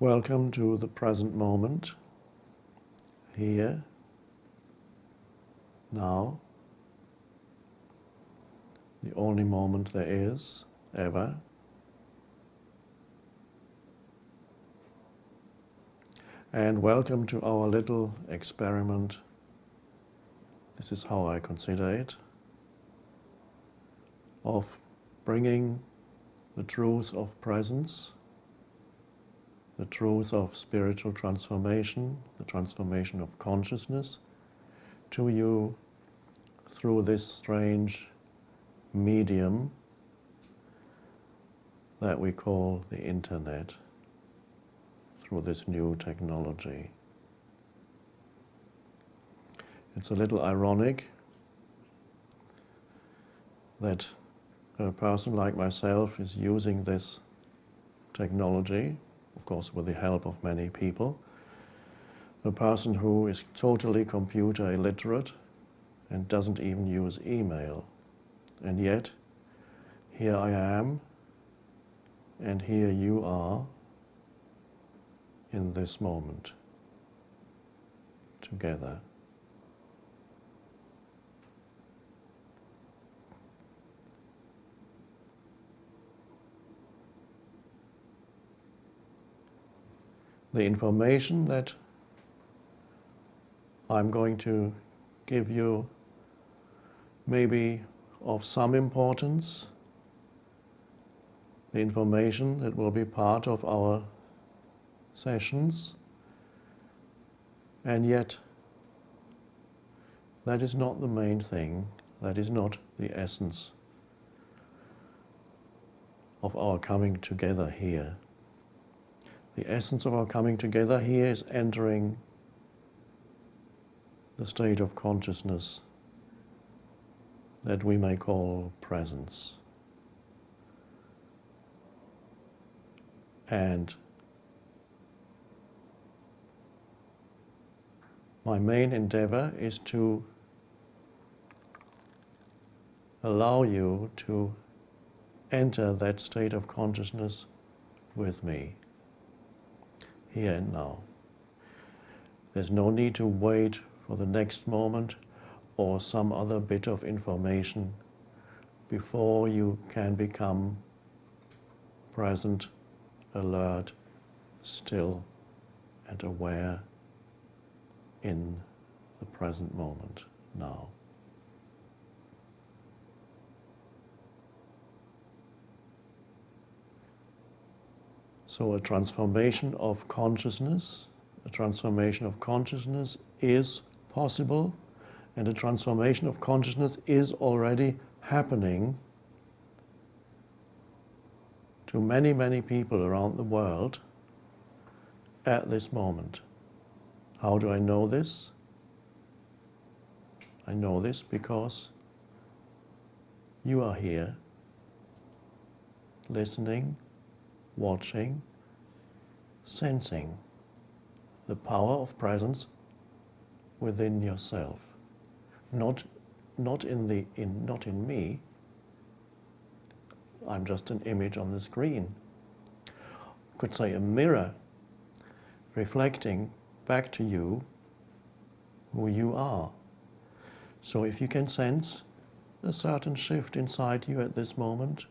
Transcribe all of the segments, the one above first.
Welcome to the present moment, here, now, the only moment there is, ever. And welcome to our little experiment. This is how I consider it, of bringing the truth of presence, the truth of spiritual transformation, the transformation of consciousness, to you through this strange medium that we call the internet, through this new technology. It's a little ironic that a person like myself is using this technology, of course with the help of many people, a person who is totally computer illiterate and doesn't even use email. And yet, here I am, and here you are, in this moment, together. The information that I'm going to give you may be of some importance, the information that will be part of our sessions, and yet that is not the main thing, that is not the essence of our coming together here. The essence of our coming together here is entering the state of consciousness that we may call presence. And my main endeavor is to allow you to enter that state of consciousness with me, here and now. There's no need to wait for the next moment or some other bit of information before you can become present, alert, still, and aware in the present moment, now. So a transformation of consciousness is possible, and a transformation of consciousness is already happening to many, many people around the world at this moment. How do I know this? I know this because you are here, listening, watching, sensing the power of presence within yourself. Not in me. I'm just an image on the screen. You could say a mirror reflecting back to you who you are. So if you can sense a certain shift inside you at this moment,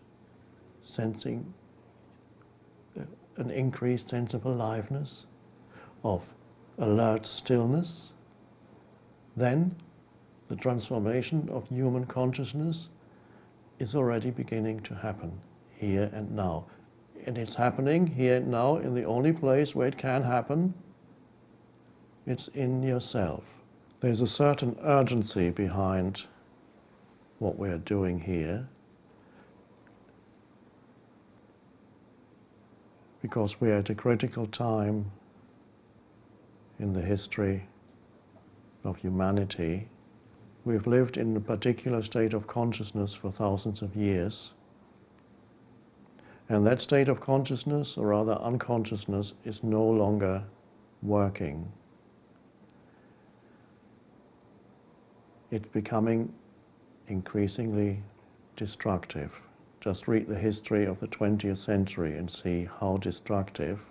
sensing an increased sense of aliveness, of alert stillness, then the transformation of human consciousness is already beginning to happen here and now. And it's happening here and now in the only place where it can happen. It's in yourself. There's a certain urgency behind what we're doing here, because we're at a critical time in the history of humanity. We've lived in a particular state of consciousness for thousands of years, and that state of consciousness, or rather unconsciousness, is no longer working. It's becoming increasingly destructive. Just read the history of the 20th century and see how destructive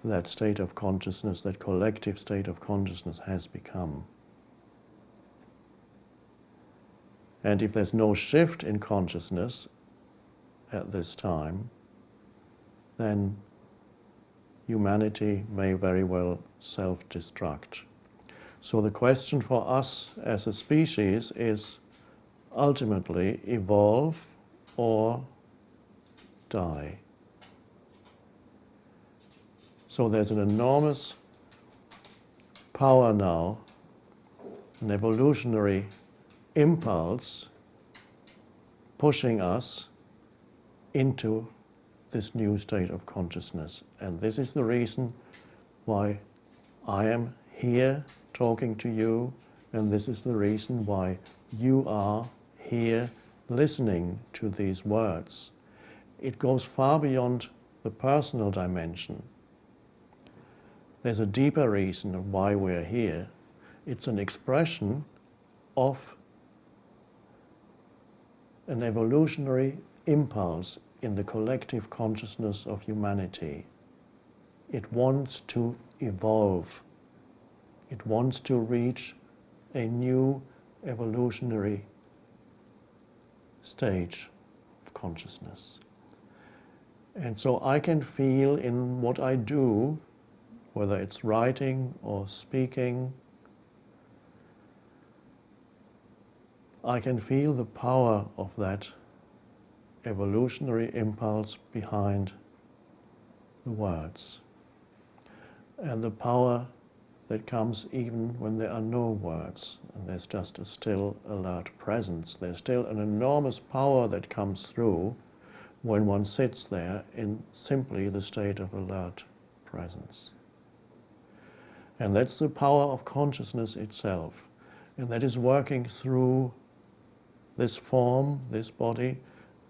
that state of consciousness, that collective state of consciousness has become. And if there's no shift in consciousness at this time, then humanity may very well self-destruct. So the question for us as a species is ultimately evolve or die. So there's an enormous power now, an evolutionary impulse pushing us into this new state of consciousness. And this is the reason why I am here talking to you, and this is the reason why you are here listening to these words. It goes far beyond the personal dimension. There's a deeper reason of why we're here. It's an expression of an evolutionary impulse in the collective consciousness of humanity. It wants to evolve. It wants to reach a new evolutionary stage of consciousness. And so I can feel in what I do, whether it's writing or speaking, I can feel the power of that evolutionary impulse behind the words, and the power that comes even when there are no words and there's just a still, alert presence. There's still an enormous power that comes through when one sits there in simply the state of alert presence. And that's the power of consciousness itself, and that is working through this form, this body,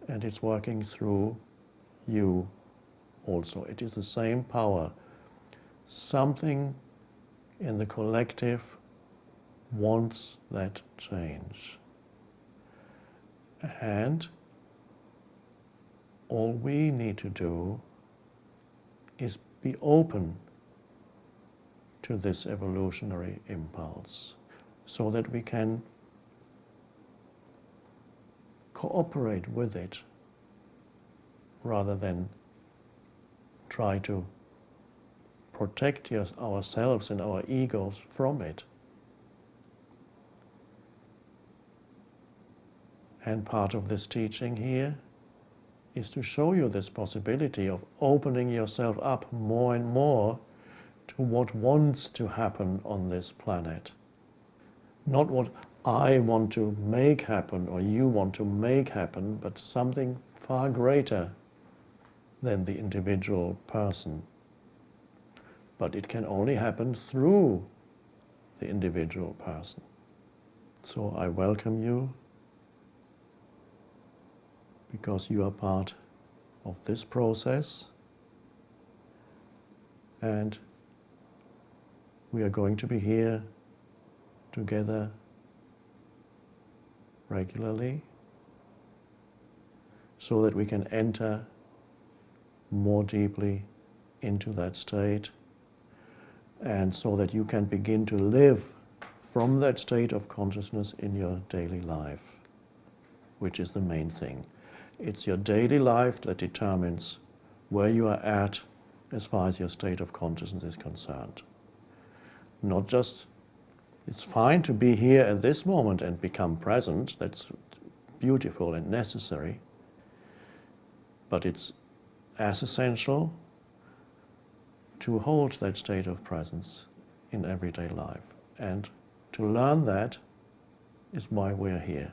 and it's working through you also. It is the same power. Something in the collective wants that change. And all we need to do is be open to this evolutionary impulse so that we can cooperate with it rather than try to protect ourselves and our egos from it. And part of this teaching here is to show you this possibility of opening yourself up more and more to what wants to happen on this planet. Not what I want to make happen or you want to make happen, but something far greater than the individual person. But it can only happen through the individual person. So I welcome you because you are part of this process, and we are going to be here together regularly so that we can enter more deeply into that state, and so that you can begin to live from that state of consciousness in your daily life, which is the main thing. It's your daily life that determines where you are at as far as your state of consciousness is concerned. Not just, it's fine to be here at this moment and become present, that's beautiful and necessary, but it's as essential to hold that state of presence in everyday life. And to learn that is why we're here.